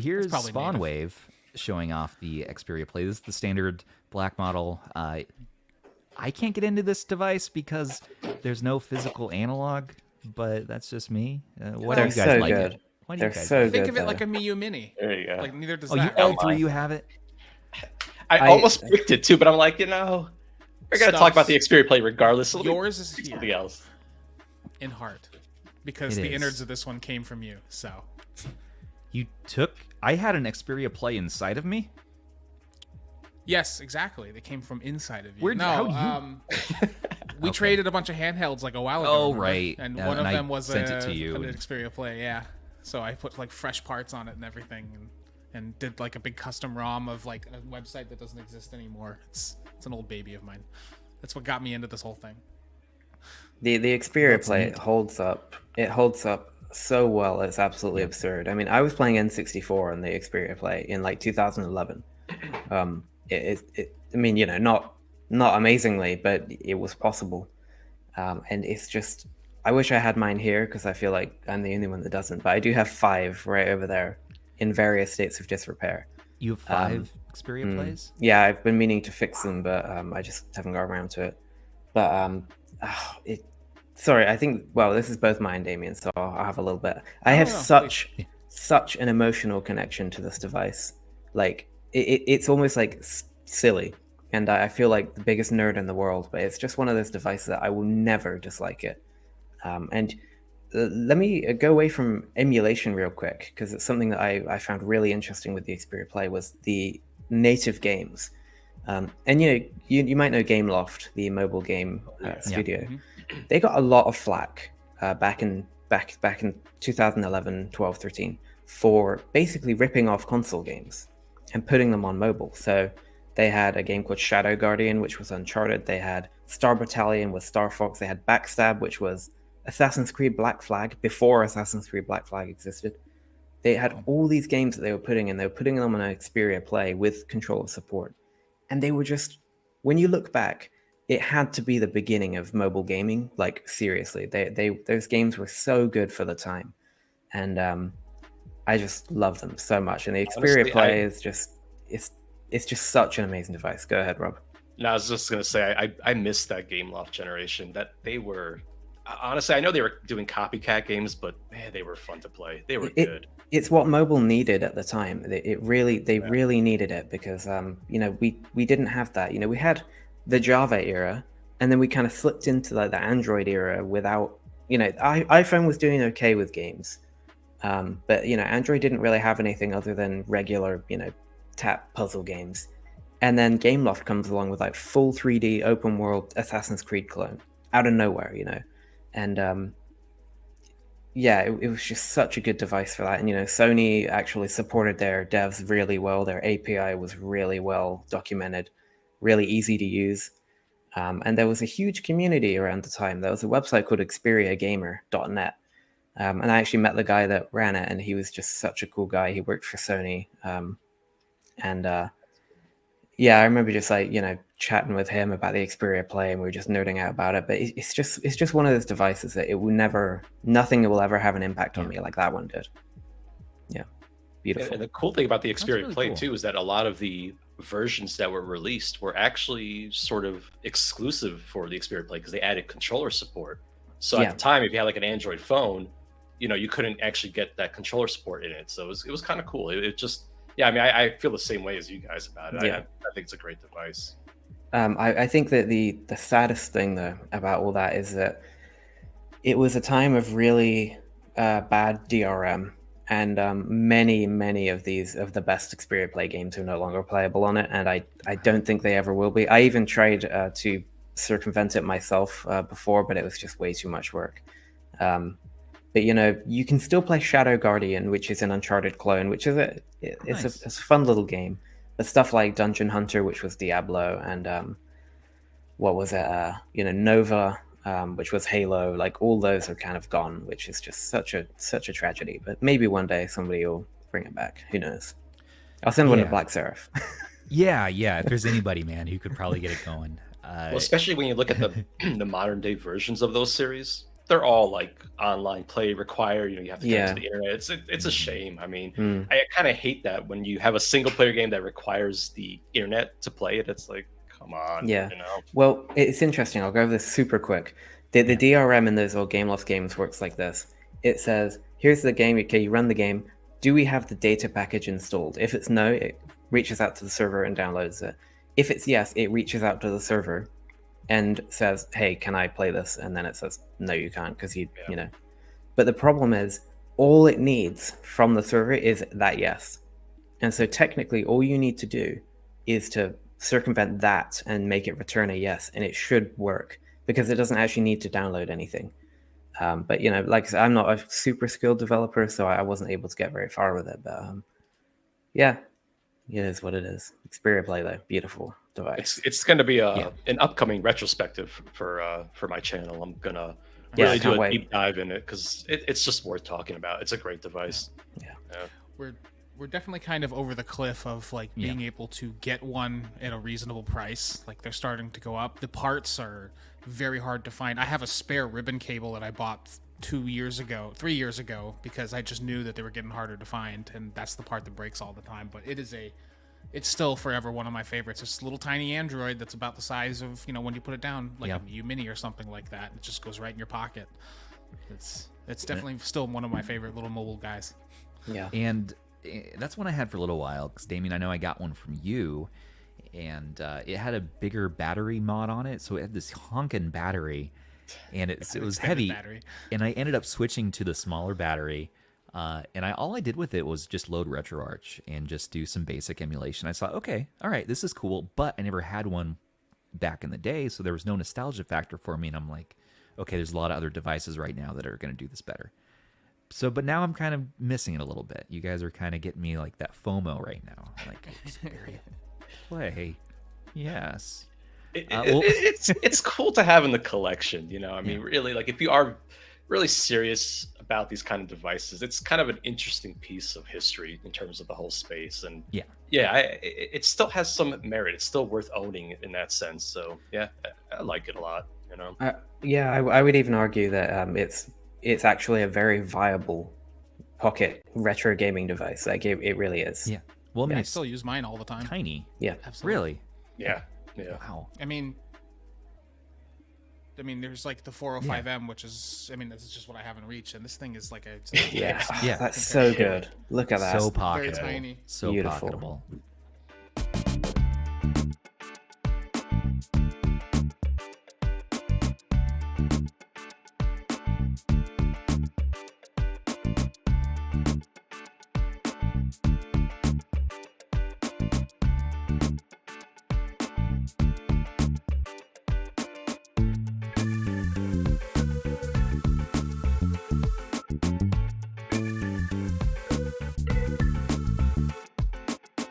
Here's Spawn native. Wave showing off the Xperia Play. This is the standard black model. I can't get into this device because there's no physical analog, but that's just me. What do They're you guys so like good. it? Why do They're you guys so like good. it? Think of it though. like a Miu Mini. There you go. Like neither does Oh, that. all Oh three my. you have it? I almost picked it too, but I'm like, we're gonna talk about the Xperia Play regardless. So Yours is here something else. in heart, because It the is. innards of this one came from you. So You took. I had an Xperia Play inside of me. yes, exactly. They came from inside of you. Where'd- no, how'd you- we Okay. traded a bunch of handhelds like a while ago. Oh, remember? right. And Yeah, one of and I them was sent it to you an and- Xperia Play. Yeah. So I put like fresh parts on it and everything, and did like a big custom ROM of like a website that doesn't exist anymore. It's an old baby of mine. That's what got me into this whole thing. The Xperia That's Play neat. holds up. It holds up so well. It's absolutely absurd. I mean, I was playing N64 on the Xperia Play in like 2011. I mean, not amazingly, but it was possible. And it's just, I wish I had mine here because I feel like I'm the only one that doesn't. But I do have 5 right over there in various states of disrepair. You have 5 Xperia Plays? Yeah, I've been meaning to fix them, but I just haven't got around to it. But sorry, I think, well, this is both mine, Damien, so I'll have a little bit. I have no, such an emotional connection to this device. Like, it's almost like silly, and I feel like the biggest nerd in the world, but it's just one of those devices that I will never dislike it. And let me go away from emulation real quick, because it's something that I found really interesting with the Xperia Play was the native games. And you might know Gameloft, the mobile game studio. They got a lot of flack back in 2011, 12, 13 for basically ripping off console games and putting them on mobile. So they had a game called Shadow Guardian, which was Uncharted. They had Star Battalion with Star Fox. They had Backstab, which was Assassin's Creed Black Flag before Assassin's Creed Black Flag existed. They had all these games that they were putting in. They were putting them on an Xperia Play with controller support. And they were just, when you look back, it had to be the beginning of mobile gaming. Like, seriously, those games were so good for the time. And I just love them so much. And the Xperia Play is just, it's just such an amazing device. Go ahead, Rob. No, I was just gonna say I missed that Gameloft generation. That they were, honestly, I know they were doing copycat games, but man, they were fun to play. They were good. It's what mobile needed at the time. They really needed it because we didn't have that. We had the Java era, and then we kind of slipped into like the Android era without. iPhone was doing okay with games, but Android didn't really have anything other than regular tap puzzle games. And then Gameloft comes along with like full 3D open world Assassin's Creed clone out of nowhere, and yeah, it was just such a good device for that. And Sony actually supported their devs really well. Their API was really well documented, really easy to use, and there was a huge community around the time. There was a website called experiagamer.net, and I actually met the guy that ran it, and he was just such a cool guy. He worked for Sony, and yeah, I remember just like chatting with him about the Xperia Play, and we were just nerding out about it. But it's just one of those devices that nothing will ever have an impact on me like that one did. Yeah, beautiful. And the cool thing about the Xperia really Play cool. too is that a lot of the versions that were released were actually sort of exclusive for the Xperia Play because they added controller support. So at the time, if you had like an Android phone, you couldn't actually get that controller support in it. So it was kind of cool. It just, yeah, I mean, I feel the same way as you guys about it. Yeah. I think it's a great device. I think that the saddest thing though about all that is that it was a time of really bad DRM, and many of the best Xperia Play games are no longer playable on it, and I don't think they ever will be. I even tried to circumvent it myself before, but it was just way too much work. But you can still play Shadow Guardian, which is an Uncharted clone, which is it's a fun little game. But stuff like Dungeon Hunter, which was Diablo, and what was it? Nova, which was Halo. Like all those are kind of gone, which is just such a tragedy. But maybe one day somebody will bring it back. Who knows? I'll send one to Black Seraph. Yeah. If there's anybody, man, who could probably get it going. Well, especially when you look at the the modern day versions of those series, they're all like online play required. You have to connect Yeah. to the internet. It's a shame. I mean, Hmm. I kind of hate that when you have a single player game that requires the internet to play it. It's like, come on. Yeah. You know? Well, it's interesting. I'll go over this super quick. The DRM in those old Game Lost games works like this. It says, here's the game. Okay, you run the game. Do we have the data package installed? If it's no, it reaches out to the server and downloads it. If it's yes, it reaches out to the server and says, hey, can I play this? And then it says, no, you can't, because you know. But the problem is, all it needs from the server is that yes. And so technically, all you need to do is to circumvent that and make it return a yes, and it should work, because it doesn't actually need to download anything. But, you know, like I said, I'm not a super skilled developer, so I wasn't able to get very far with it. But yeah, it is what it is. Xperia Play, though, beautiful device. It's going to be an upcoming retrospective for my channel. I'm gonna really do a deep dive in it because it's just worth talking about. It's a great device. Yeah. We're definitely kind of over the cliff of like being able to get one at a reasonable price. Like they're starting to go up. The parts are very hard to find. I have a spare ribbon cable that I bought 3 years ago, because I just knew that they were getting harder to find, and that's the part that breaks all the time. But it's still forever one of my favorites. It's a little tiny Android that's about the size of, you know, when you put it down, like a U Mini or something like that. It just goes right in your pocket. It's definitely still one of my favorite little mobile guys. Yeah. And that's one I had for a little while, because Damien, I know I got one from you, and it had a bigger battery mod on it, so it had this honking battery, and it was heavy. Battery. And I ended up switching to the smaller battery, and all I did with it was just load RetroArch and just do some basic emulation. I thought, okay, all right, this is cool, but I never had one back in the day, so there was no nostalgia factor for me, and I'm like, okay, there's a lot of other devices right now that are going to do this better. So, but now I'm kind of missing it a little bit. You guys are kind of getting me like that FOMO right now. Like, Xperia Play, yes. It's cool to have in the collection, you know. I mean, really, like if you are really serious about these kind of devices, it's kind of an interesting piece of history in terms of the whole space. And it still has some merit. It's still worth owning in that sense. So yeah, I like it a lot. You know. I would even argue that it's actually a very viable pocket retro gaming device. Like it really is. Yeah. Well, I mean, I still use mine all the time. Tiny. Yeah. Absolutely. Really? Yeah. Wow. I mean, there's like the 405M, which is, this is just what I have in reach, and this thing is like yeah, that's so good. Look at that. So pocketable. Very tiny. So Beautiful. pocketable.